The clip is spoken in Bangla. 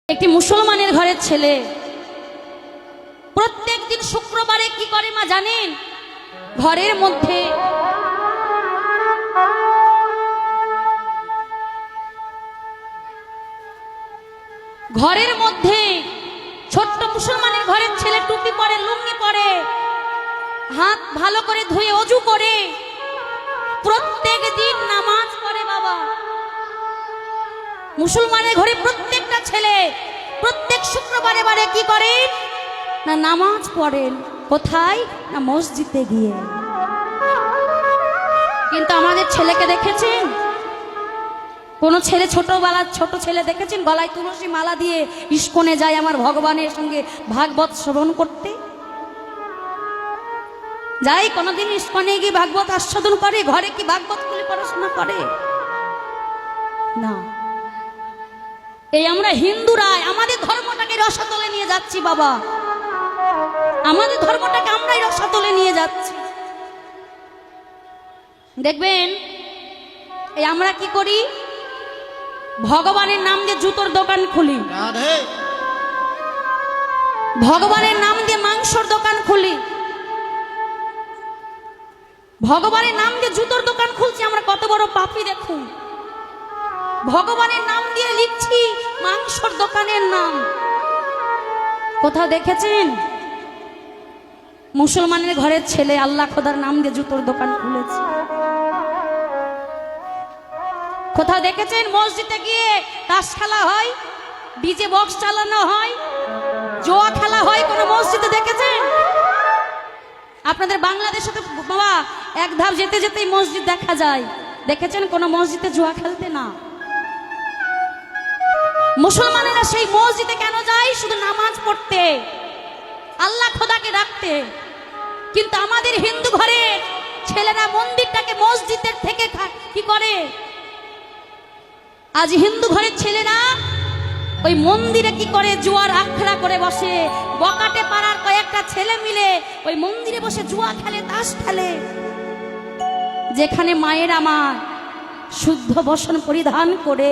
একটি মুসলমানের ঘরের ছেলে প্রত্যেক দিন শুক্রবারে কি করে মা জানেন? ঘরের মধ্যে ছোট্ট মুসলমানের ঘরের ছেলে টুপি পরে, লুঙ্গি পরে, হাত ভালো করে ধুয়ে অজু করে প্রত্যেক দিন নামাজ পড়ে। বাবা, মুসলমানের ঘরে প্রত্যেকটা ছেলে প্রত্যেক শুক্রবারে বারে কি করেন না নামাজ পড়েন। কোথায়? না মসজিদে গিয়ে। কিন্তু আমাদের ছেলেকে দেখেছেন? কোন ছেলে ছোট ছেলে দেখেছেন গলায় তুলসী মালা দিয়ে ইস্কনে যায় আমার ভগবানের সঙ্গে ভাগবত শ্রবণ করতে? যাই কোনদিন ইস্কনে গিয়ে ভাগবত আস্বাদন করে? ঘরে কি ভাগবত খুলে পড়াশোনা করে? না। এই আমরা হিন্দুরা আমাদের ধর্মটাকে রসাতলে নিয়ে যাচ্ছি। বাবা, আমাদের ধর্মটাকে আমরাই রসাতলে নিয়ে যাচ্ছি। দেখবেন এই আমরা কি করি? ভগবানের নাম দিয়ে জুতোর দোকান খুলি, ভগবানের নাম দিয়ে মাংসর দোকান খুলি, ভগবানের নাম দিয়ে জুতোর দোকান খুলছি। আমরা কত বড় পাপী দেখুন। ভগবানের নাম দিয়ে লিখছি মাংসর দোকানের নাম। কোথাও দেখেছেন মুসলমানের ঘরের ছেলে আল্লাহ খোদার নাম দিয়ে জুতোর দোকান খুলেছে? কোথাও দেখেছেন মসজিদে গিয়ে তাস খেলা হয়, ডিজে বক্স চালানো হয়, জোয়া খেলা হয় কোন মসজিদে দেখেছেন? আপনাদের বাংলাদেশে তো বাবা এক ধাপ যেতে যেতেই মসজিদ দেখা যায়। দেখেছেন কোন মসজিদে জুয়া খেলতে? না। মুসলমানেরা সেই মসজিদে কেন যায়? শুধু নামাজ পড়তে, আল্লাহ খোদাকে ডাকতে। কিন্তু আমাদের হিন্দু ঘরে ছেলেরা মন্দিরটাকে মসজিদের থেকে কি করে? আজ হিন্দু ঘরের ছেলেরা ওই মন্দিরে কি করে? জুয়ার আখড়া করে বসে। বকাটে পাড়ার কয়েকটা ছেলে মিলে ওই মন্দিরে বসে জুয়া খেলে, তাস খেলে। যেখানে মায়ের আমার শুদ্ধ বসন পরিধান করে